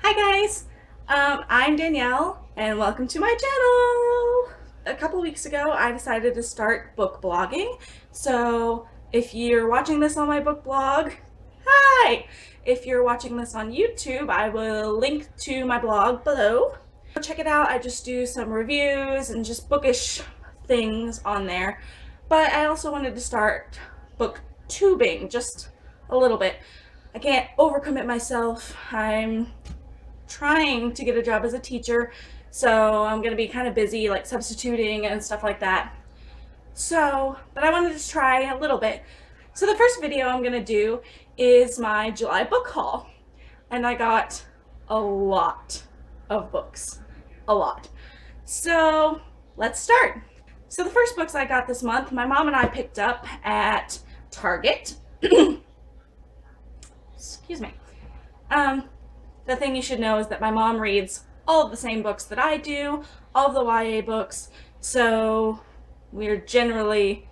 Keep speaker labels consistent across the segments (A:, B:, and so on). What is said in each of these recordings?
A: Hi guys, I'm Danielle and welcome to my channel. A couple weeks ago I decided to start book blogging. So if you're watching this on my book blog, hi! If you're watching this on YouTube, I will link to my blog below. Go check it out. I just do some reviews and just bookish things on there. But I also wanted to start booktubing just a little bit. I can't overcommit myself. I'm trying to get a job as a teacher, so I'm going to be kind of busy like substituting and stuff like that. But I wanted to try a little bit. So the first video I'm going to do is my July book haul, and I got a lot of books. A lot. So let's start. So the first books I got this month, my mom and I picked up at Target. Excuse me. The thing you should know is that my mom reads all of the same books that I do, all of the YA books, so we're generally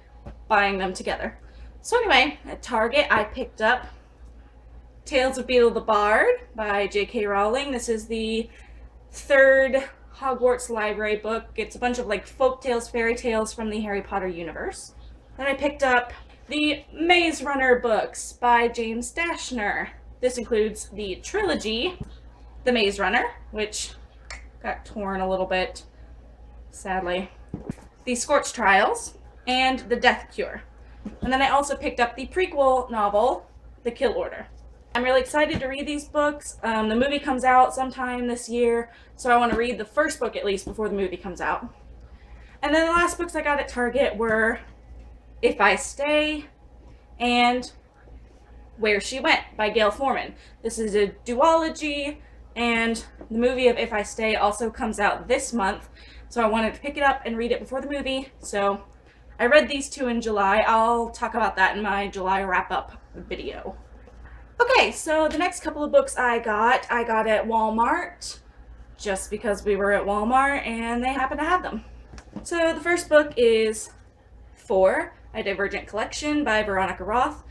A: buying them together. So anyway, at Target I picked up Tales of Beedle the Bard by J.K. Rowling. This is the third Hogwarts library book. It's a bunch of like folk tales, fairy tales from the Harry Potter universe. Then I picked up the Maze Runner books by James Dashner. This includes the trilogy, The Maze Runner, which got torn a little bit, sadly, The Scorch Trials, and The Death Cure. And then I also picked up the prequel novel, The Kill Order. I'm really excited to read these books. The movie comes out sometime this year, so I want to read the first book at least before the movie comes out. And then the last books I got at Target were If I Stay and Where She Went by Gail Forman. This is a duology, and the movie of If I Stay also comes out this month, so I wanted to pick it up and read it before the movie. So I read these two in July. I'll talk about that in my July wrap-up video. Okay, so the next couple of books I got at Walmart, just because we were at Walmart and they happen to have them. So the first book is Four, a Divergent Collection by Veronica Roth.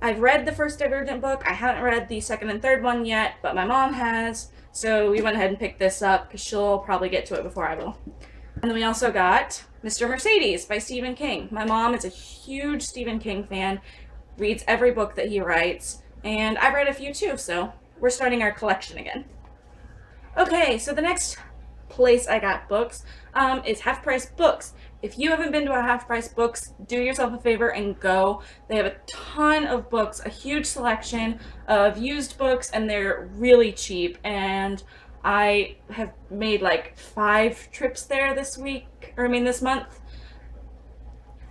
A: I've read the first Divergent book. I haven't read the second and third one yet, but my mom has, so we went ahead and picked this up because she'll probably get to it before I will. And then we also got Mr. Mercedes by Stephen King. My mom is a huge Stephen King fan, reads every book that he writes, and I've read a few too, so we're starting our collection again. Okay, so the next place I got books is Half Price Books. If you haven't been to a Half Price Books, do yourself a favor and go. They have a ton of books, a huge selection of used books, and they're really cheap. And I have made like 5 trips there this month.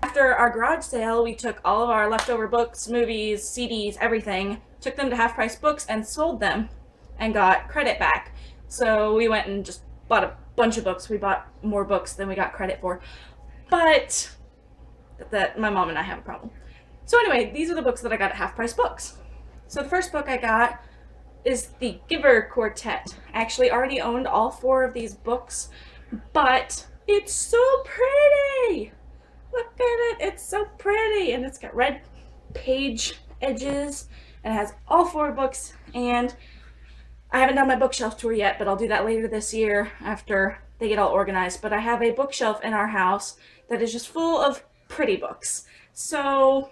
A: After our garage sale, we took all of our leftover books, movies, CDs, everything, took them to Half Price Books and sold them and got credit back. So we went and just bought a bunch of books. We bought more books than we got credit for. But that my mom and I have a problem. So anyway, these are the books that I got at Half Price Books. So the first book I got is the Giver Quartet. I actually already owned all 4 of these books, but it's so pretty. Look at it, it's so pretty, and it's got red page edges, and it has all 4 books, and I haven't done my bookshelf tour yet, but I'll do that later this year after they get all organized. But I have a bookshelf in our house that is just full of pretty books. So,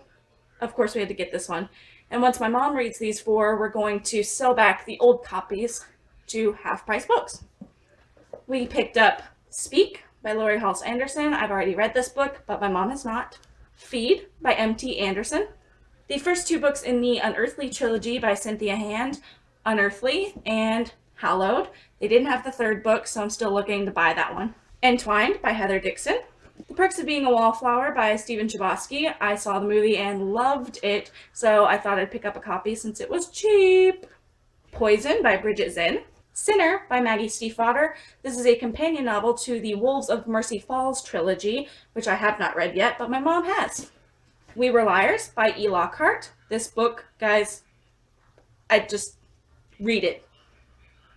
A: of course, we had to get this one. And once my mom reads these 4, we're going to sell back the old copies to Half Price Books. We picked up Speak by Lori Halse Anderson. I've already read this book, but my mom has not. Feed by M.T. Anderson. The first 2 books in the Unearthly trilogy by Cynthia Hand, Unearthly and Hallowed. They didn't have the 3rd book, so I'm still looking to buy that one. Entwined by Heather Dixon. The Perks of Being a Wallflower by Stephen Chbosky. I saw the movie and loved it, so I thought I'd pick up a copy since it was cheap. Poison by Bridget Zinn. Sinner by Maggie Stiefvater. This is a companion novel to the Wolves of Mercy Falls trilogy, which I have not read yet, but my mom has. We Were Liars by E. Lockhart. This book, guys, I just read it.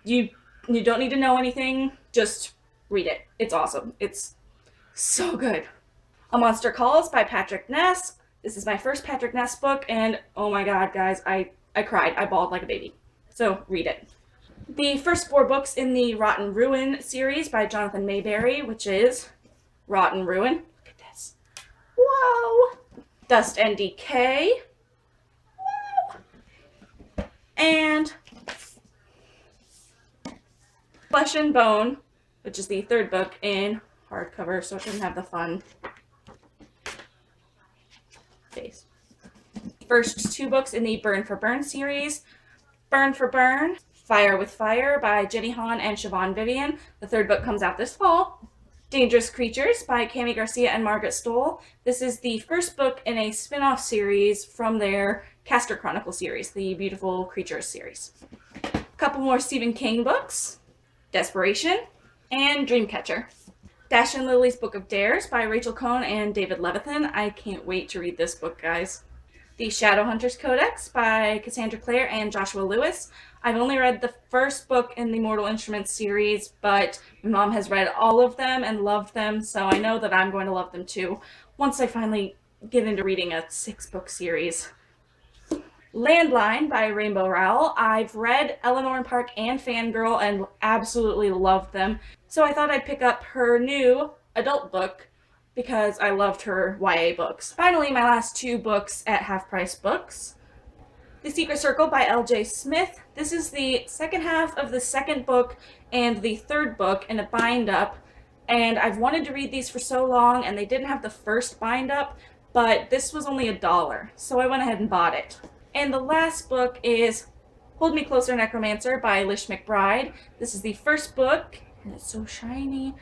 A: You don't need to know anything, just read it. It's awesome. It's so good. A Monster Calls by Patrick Ness. This is my first Patrick Ness book, and oh my god, guys, I cried. I bawled like a baby. So read it. the first 4 books in the Rotten Ruin series by Jonathan Mayberry, which is Rotten Ruin. Look at this. Whoa! Dust and Decay. Whoa! And Flesh and Bone, which is the 3rd book in hardcover, so it doesn't have the fun face. First 2 books in the Burn for Burn series. Burn for Burn, Fire with Fire by Jenny Han and Siobhan Vivian. The 3rd book comes out this fall. Dangerous Creatures by Cami Garcia and Margaret Stoll. This is the first book in a spin-off series from their Castor Chronicle series, the Beautiful Creatures series. A couple more Stephen King books. Desperation and Dreamcatcher. Dash and Lily's Book of Dares by Rachel Cohn and David Levithan. I can't wait to read this book, guys. The Shadowhunters Codex by Cassandra Clare and Joshua Lewis. I've only read the first book in the Mortal Instruments series, but my mom has read all of them and loved them, so I know that I'm going to love them too once I finally get into reading a 6-book series. Landline by Rainbow Rowell. I've read Eleanor and Park and Fangirl and absolutely loved them, so I thought I'd pick up her new adult book because I loved her YA books. Finally, my last 2 books at Half Price Books. The Secret Circle by L.J. Smith. This is the second half of the 2nd book and the 3rd book in a bind-up, and I've wanted to read these for so long, and they didn't have the first bind-up, but this was only $1, so I went ahead and bought it. And the last book is Hold Me Closer, Necromancer by Lish McBride. This is the first book, and it's so shiny.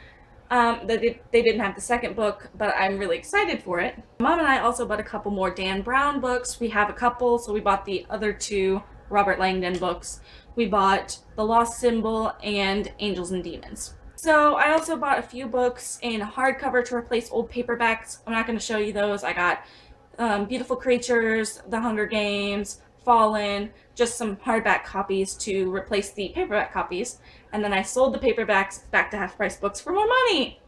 A: They didn't have the 2nd book, but I'm really excited for it. Mom and I also bought a couple more Dan Brown books. We have a couple, so we bought the other 2 Robert Langdon books. We bought The Lost Symbol and Angels and Demons. So I also bought a few books in hardcover to replace old paperbacks. I'm not going to show you those. I got Beautiful Creatures, The Hunger Games, Fallen, just some hardback copies to replace the paperback copies, and then I sold the paperbacks back to Half Price Books for more money.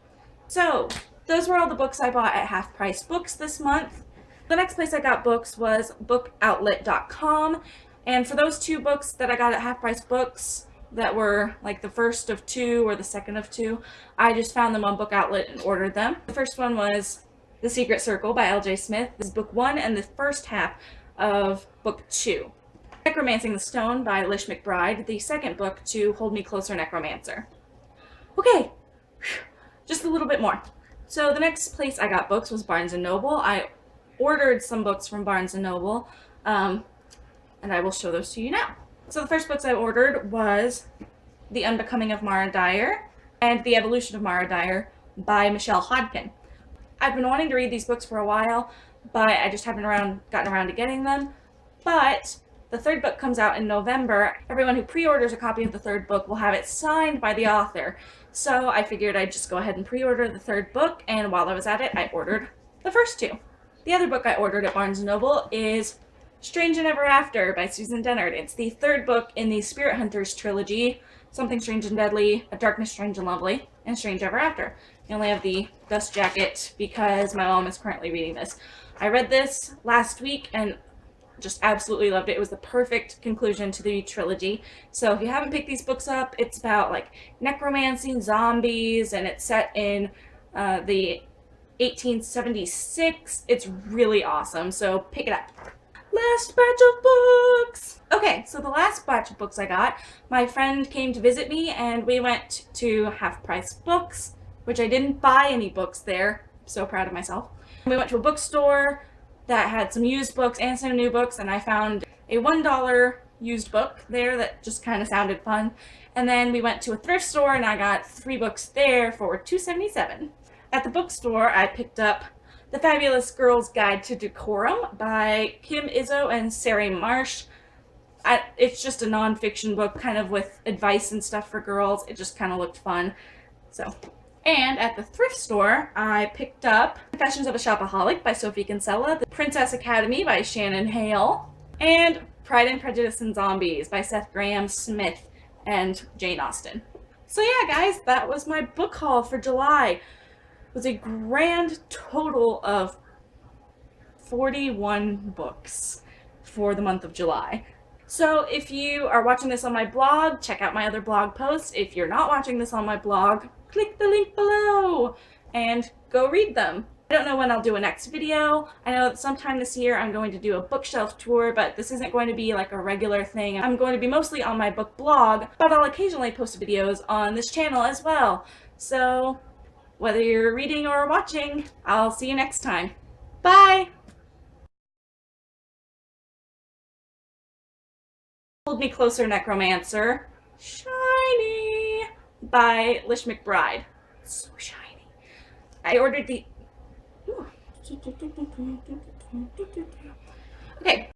A: So those were all the books I bought at Half Price Books this month. The next place I got books was bookoutlet.com, and for those 2 books that I got at Half Price Books that were like the first of 2 or the second of 2, I just found them on Book Outlet and ordered them. The first one was The Secret Circle by L.J. Smith. This is book 1 and the first half of book 2. Necromancing the Stone by Lish McBride, the 2nd book to Hold Me Closer, Necromancer. Okay, just a little bit more. So the next place I got books was Barnes & Noble. I ordered some books from Barnes & Noble, and I will show those to you now. So the first books I ordered was The Unbecoming of Mara Dyer and The Evolution of Mara Dyer by Michelle Hodkin. I've been wanting to read these books for a while, but I just haven't gotten around to getting them. But the 3rd book comes out in November. Everyone who pre-orders a copy of the 3rd book will have it signed by the author. So I figured I'd just go ahead and pre-order the 3rd book, and while I was at it, I ordered the first 2. The other book I ordered at Barnes & Noble is Strange and Ever After by Susan Dennard. It's the 3rd book in the Spirit Hunters trilogy, Something Strange and Deadly, A Darkness Strange and Lovely, and Strange Ever After. I only have the dust jacket because my mom is currently reading this. I read this last week and just absolutely loved it. It was the perfect conclusion to the trilogy. So if you haven't picked these books up, it's about like necromancy, zombies, and it's set in the 1876. It's really awesome, so pick it up. Last batch of books! Okay, so the last batch of books I got, my friend came to visit me and we went to Half Price Books, which I didn't buy any books there. I'm so proud of myself. We went to a bookstore that had some used books and some new books, and I found a $1 used book there that just kind of sounded fun. And then we went to a thrift store and I got 3 books there for $2.77. At the bookstore, I picked up The Fabulous Girl's Guide to Decorum by Kim Izzo and Sari Marsh. It's just a nonfiction book, kind of with advice and stuff for girls. It just kind of looked fun. And at the thrift store, I picked up Confessions of a Shopaholic by Sophie Kinsella, The Princess Academy by Shannon Hale, and Pride and Prejudice and Zombies by Seth Grahame-Smith and Jane Austen. So yeah, guys, that was my book haul for July. It was a grand total of 41 books for the month of July. So if you are watching this on my blog, check out my other blog posts. If you're not watching this on my blog, click the link below and go read them. I don't know when I'll do a next video. I know that sometime this year I'm going to do a bookshelf tour, but this isn't going to be like a regular thing. I'm going to be mostly on my book blog, but I'll occasionally post videos on this channel as well. So whether you're reading or watching, I'll see you next time. Bye! Hold Me Closer, Necromancer. Shiny! By Lish McBride. So shiny. I ordered the... Ooh. Okay.